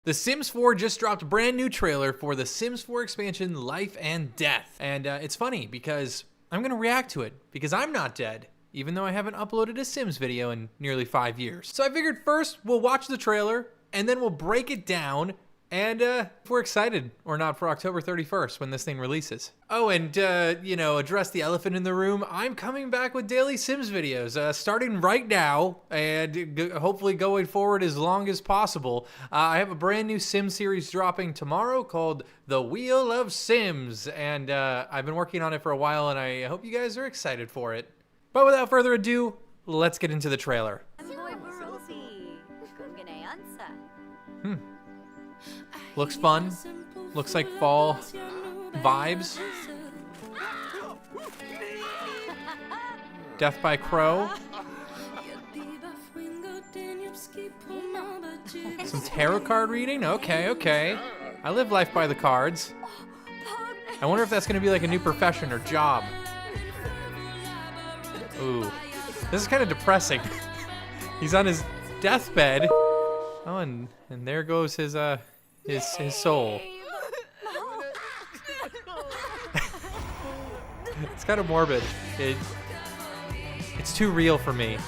The Sims 4 just dropped a brand new trailer for the Sims 4 expansion, Life and Death. And it's funny because I'm going to react to it because I'm not dead, even though I haven't uploaded a Sims video in nearly 5 years. So I figured first we'll watch the trailer and then we'll break it down and if we're excited or not for October 31st when this thing releases. Oh, and address the elephant in the room. I'm coming back with daily Sims videos starting right now and hopefully going forward as long as possible. I have a brand new Sims series dropping tomorrow called The Wheel of Sims, and I've been working on it for a while and I hope you guys are excited for it. But without further ado, let's get into the trailer. Looks fun. Looks like fall vibes. Death by Crow. Some tarot card reading? Okay. I live life by the cards. I wonder if that's gonna be like a new profession or job. Ooh. This is kind of depressing. He's on his deathbed. Oh, and there goes his soul. It's kind of morbid. It's too real for me.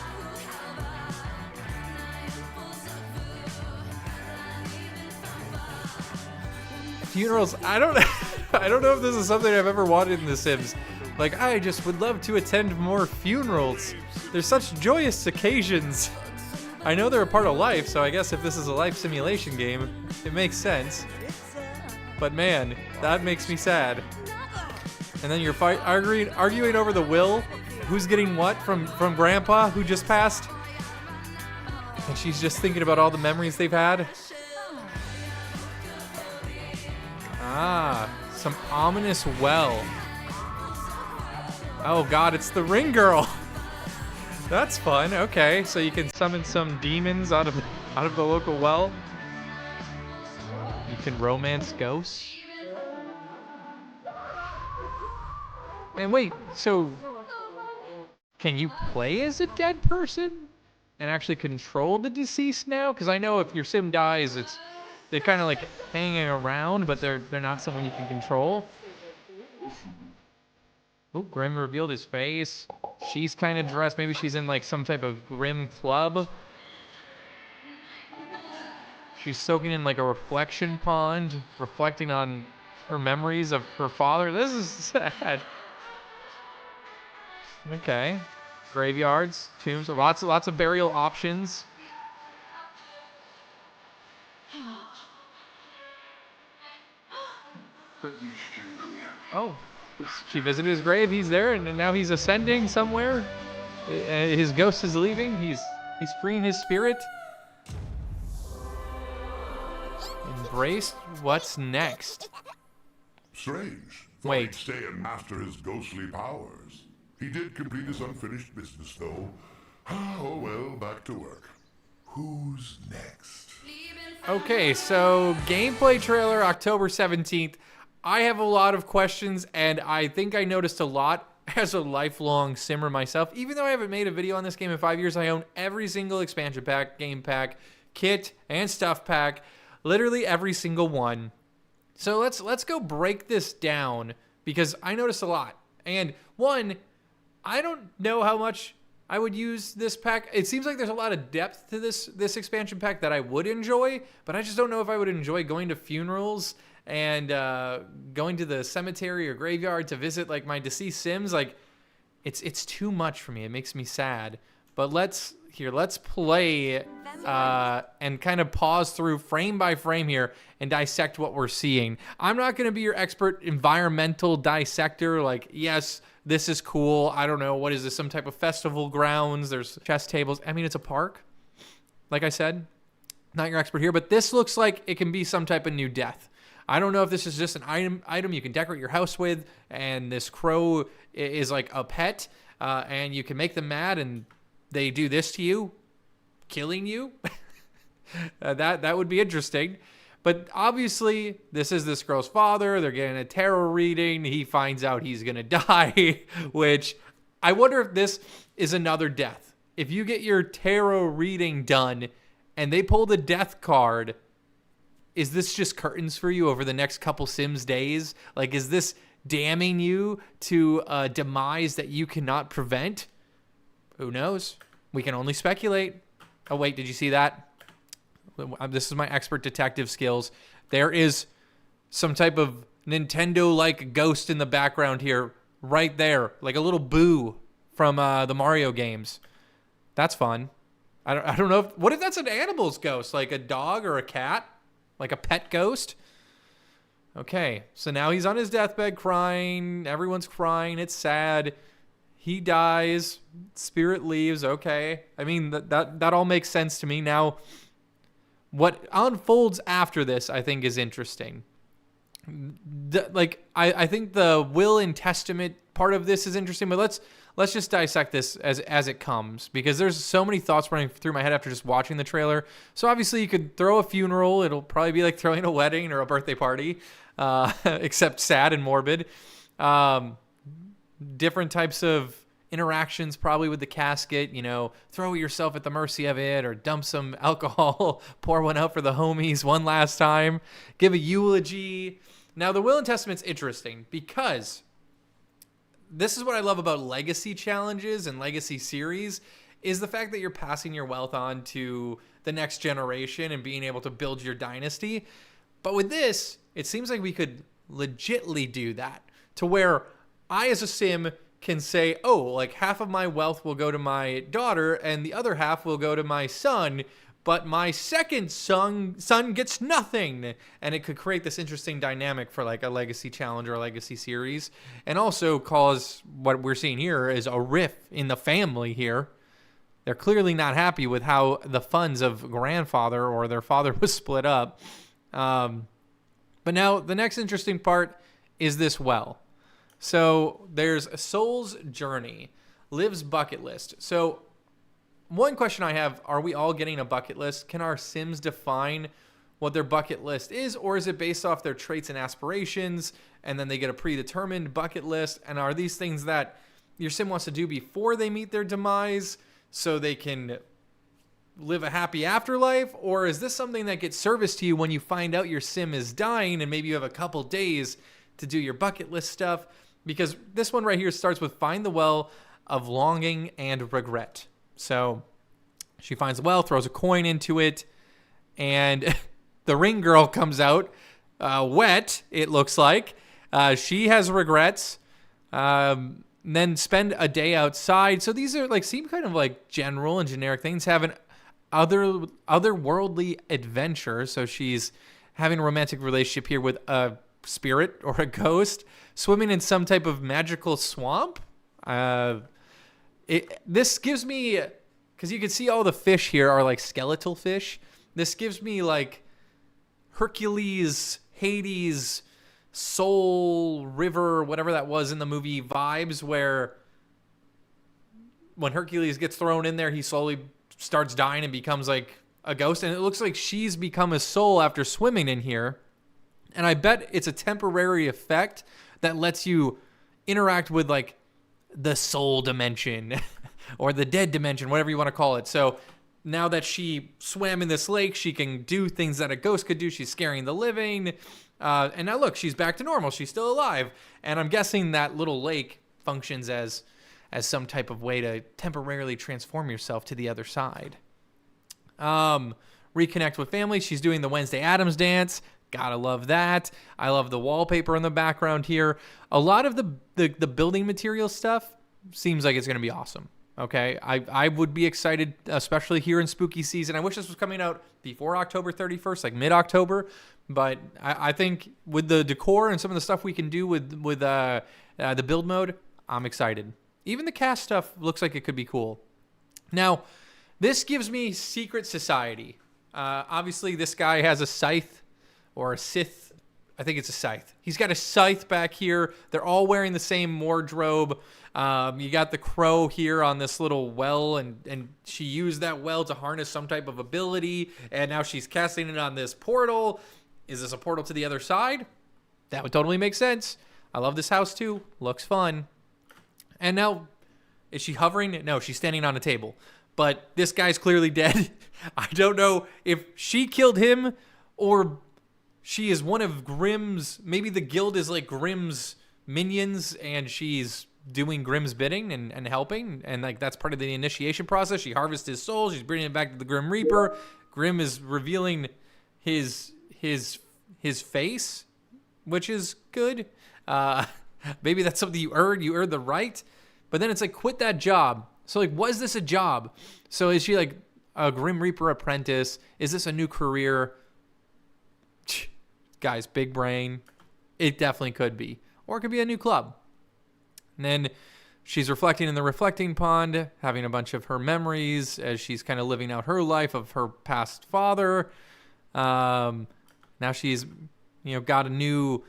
Funerals, I don't know if this is something I've ever wanted in The Sims. Like, I just would love to attend more funerals. They're such joyous occasions. I know they're a part of life, so I guess if this is a life simulation game, it makes sense. But man, that makes me sad. And then you're arguing over the will, who's getting what from Grandpa, who just passed. And she's just thinking about all the memories they've had. Ah, some ominous well. Oh God, it's the ring girl. That's fun. Okay, so you can summon some demons out of the local well. You can romance ghosts. And wait, so can you play as a dead person and actually control the deceased now? Because I know if your sim dies, they're kind of like hanging around, but they're not someone you can control. Oh, Grim revealed his face. She's kind of dressed. Maybe she's in like some type of Grim club. She's soaking in like a reflection pond, reflecting on her memories of her father. This is sad. Okay. Graveyards, tombs, lots of burial options. Oh. She visited his grave, he's there, and now he's ascending somewhere. His ghost is leaving, he's freeing his spirit. Embraced, what's next? Strange. Wait. Stay and master his ghostly powers. He did complete his unfinished business, though. Oh well, back to work. Who's next? Okay, so gameplay trailer October 17th. I have a lot of questions, and I think I noticed a lot as a lifelong simmer myself. Even though I haven't made a video on this game in 5 years, I own every single expansion pack, game pack, kit, and stuff pack. Literally every single one. So let's go break this down, because I noticed a lot. And one, I don't know how much I would use this pack. It seems like there's a lot of depth to this expansion pack that I would enjoy, but I just don't know if I would enjoy going to funerals and going to the cemetery or graveyard to visit like my deceased Sims. Like, it's too much for me. It makes me sad. But let's play and kind of pause through frame by frame here and dissect what we're seeing. I'm not going to be your expert environmental dissector. Like, yes, this is cool. I don't know. What is this? Some type of festival grounds? There's chess tables. I mean, it's a park. Like I said, not your expert here, but this looks like it can be some type of new death. I don't know if this is just an item you can decorate your house with, and this crow is like a pet, and you can make them mad, and they do this to you, killing you. That would be interesting. But obviously, this is this girl's father. They're getting a tarot reading. He finds out he's going to die, which I wonder if this is another death. If you get your tarot reading done and they pull the death card, is this just curtains for you over the next couple Sims days? Like, is this damning you to a demise that you cannot prevent? Who knows? We can only speculate. Oh, wait, did you see that? This is my expert detective skills. There is some type of Nintendo-like ghost in the background here, right there, like a little Boo from the Mario games. That's fun. I don't know. What if that's an animal's ghost, like a dog or a cat? Like a pet ghost? Okay, so now he's on his deathbed crying. Everyone's crying. It's sad. He dies. Spirit leaves. Okay. I mean, that all makes sense to me. Now, what unfolds after this, I think, is interesting. I think the will and testament part of this is interesting, but let's just dissect this as it comes, because there's so many thoughts running through my head after just watching the trailer. So obviously you could throw a funeral. It'll probably be like throwing a wedding or a birthday party, except sad and morbid. Different types of interactions probably with the casket, throw yourself at the mercy of it, or dump some alcohol, pour one out for the homies one last time, give a eulogy. Now, the will and testament's interesting because this is what I love about legacy challenges and legacy series, is the fact that you're passing your wealth on to the next generation and being able to build your dynasty. But with this, it seems like we could legitly do that, to where I, as a sim, can say, oh, like half of my wealth will go to my daughter and the other half will go to my son, but my second son gets nothing. And it could create this interesting dynamic for like a legacy challenge or a legacy series, and also cause what we're seeing here is a rift in the family here. They're clearly not happy with how the funds of grandfather or their father was split up. But now the next interesting part is this well. So there's a Soul's Journey, Liv's bucket list. So one question I have, are we all getting a bucket list? Can our Sims define what their bucket list is, or is it based off their traits and aspirations, and then they get a predetermined bucket list? And are these things that your Sim wants to do before they meet their demise so they can live a happy afterlife? Or is this something that gets serviced to you when you find out your Sim is dying and maybe you have a couple days to do your bucket list stuff? Because this one right here starts with find the well of longing and regret. So she finds the well, throws a coin into it, and the ring girl comes out wet, it looks like. She has regrets. Then spend a day outside. So these are like seem kind of like general and generic things. Have an otherworldly adventure. So she's having a romantic relationship here with a spirit or a ghost, swimming in some type of magical swamp. This gives me, because you can see all the fish here are like skeletal fish. This gives me like Hercules, Hades, Soul River, whatever that was in the movie vibes, where when Hercules gets thrown in there, he slowly starts dying and becomes like a ghost. And it looks like she's become a soul after swimming in here. And I bet it's a temporary effect that lets you interact with like the soul dimension or the dead dimension, whatever you want to call it. So now that she swam in this lake, she can do things that a ghost could do. She's scaring the living. And now look, she's back to normal. She's still alive. And I'm guessing that little lake functions as some type of way to temporarily transform yourself to the other side. Reconnect with family. She's doing the Wednesday Addams dance. Gotta love that. I love the wallpaper in the background here. A lot of the building material stuff seems like it's going to be awesome. Okay, I would be excited, especially here in spooky season. I wish this was coming out before October 31st, like mid-October. But I think with the decor and some of the stuff we can do with the build mode, I'm excited. Even the cast stuff looks like it could be cool. Now, this gives me Secret Society. Obviously, this guy has a scythe. Or a Sith, I think it's a scythe. He's got a scythe back here. They're all wearing the same wardrobe. You got the crow here on this little well, and she used that well to harness some type of ability, and now she's casting it on this portal. Is this a portal to the other side? That would totally make sense. I love this house too. Looks fun. And now, is she hovering? No, she's standing on a table. But this guy's clearly dead. I don't know if she killed him or she is one of Grimm's, maybe the guild is like Grimm's minions, and she's doing Grimm's bidding and helping, and like that's part of the initiation process. She harvests his soul, she's bringing it back to the Grim Reaper. Grimm is revealing his face, which is good. Maybe that's something you earned the right, but then it's like, quit that job. So like, was this a job? So is she like a Grim Reaper apprentice? Is this a new career? Guys, big brain. It definitely could be, or it could be a new club. And then she's reflecting in the reflecting pond, having a bunch of her memories as she's kind of living out her life of her past father. Now she's, got a new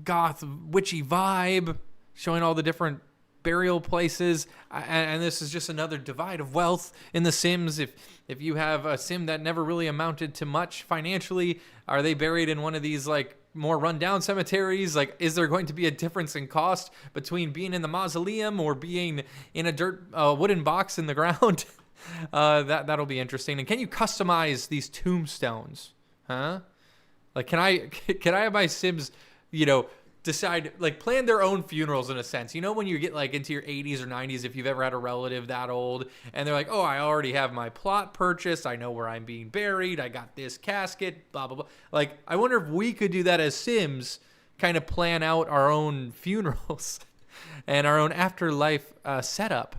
goth witchy vibe, showing all the different burial places. And this is just another divide of wealth in The Sims. If you have a sim that never really amounted to much financially, are they buried in one of these like more rundown cemeteries? Like, is there going to be a difference in cost between being in the mausoleum or being in a wooden box in the ground? That'll be interesting. And can you customize these tombstones? Huh? Like, can I have my Sims, decide, like, plan their own funerals in a sense? When you get like into your 80s or 90s, if you've ever had a relative that old and they're like, oh, I already have my plot purchased, I know where I'm being buried, I got this casket, blah blah blah. Like, I wonder if we could do that as Sims, kind of plan out our own funerals and our own afterlife setup.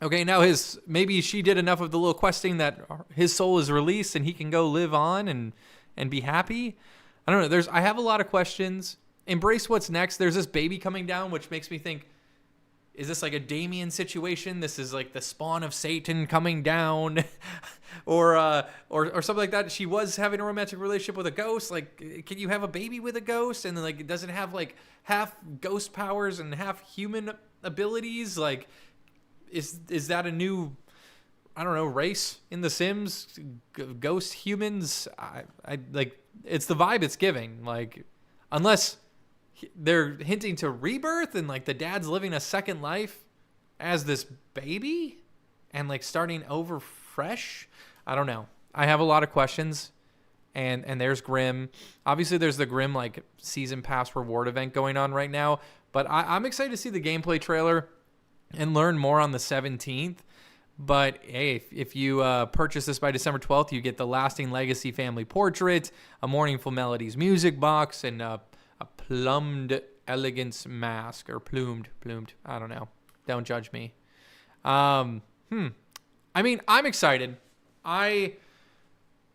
Okay, now maybe she did enough of the little questing that his soul is released and he can go live on and be happy. I don't know. I have a lot of questions. Embrace what's next. There's this baby coming down, which makes me think, is this like a Damien situation? This is like the spawn of Satan coming down, or something like that. She was having a romantic relationship with a ghost. Like, can you have a baby with a ghost and then like it doesn't have like half ghost powers and half human abilities? Like, is that a new, I don't know, race in The Sims? Ghost humans? I like, it's the vibe it's giving. Like, unless they're hinting to rebirth and like the dad's living a second life as this baby and like starting over fresh. I don't know. I have a lot of questions, and there's Grimm. Obviously there's the Grimm like season pass reward event going on right now, but I'm excited to see the gameplay trailer and learn more on the 17th. But hey, if you purchase this by December 12th, you get the Lasting Legacy Family Portrait, a Mournful Melodies music box, and a plumed elegance mask, or plumed. I don't know. Don't judge me. I mean, I'm excited. Like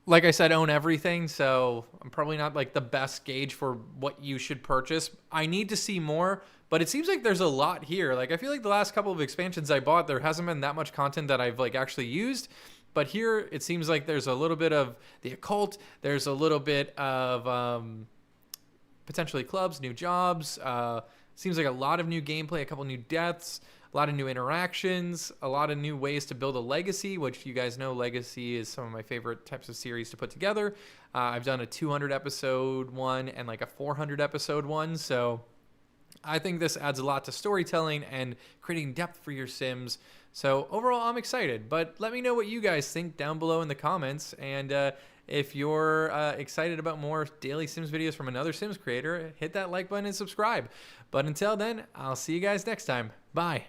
I said, own everything, so I'm probably not like the best gauge for what you should purchase. I need to see more, but it seems like there's a lot here. Like, I feel like the last couple of expansions I bought, there hasn't been that much content that I've like actually used. But here, it seems like there's a little bit of the occult. There's a little bit of potentially clubs, new jobs. Seems like a lot of new gameplay, a couple new deaths, a lot of new interactions, a lot of new ways to build a legacy, which you guys know legacy is some of my favorite types of series to put together. I've done a 200 episode one and like a 400 episode one. So I think this adds a lot to storytelling and creating depth for your Sims. So overall, I'm excited, but let me know what you guys think down below in the comments. And if you're excited about more daily Sims videos from another Sims creator, hit that like button and subscribe. But until then, I'll see you guys next time. Bye.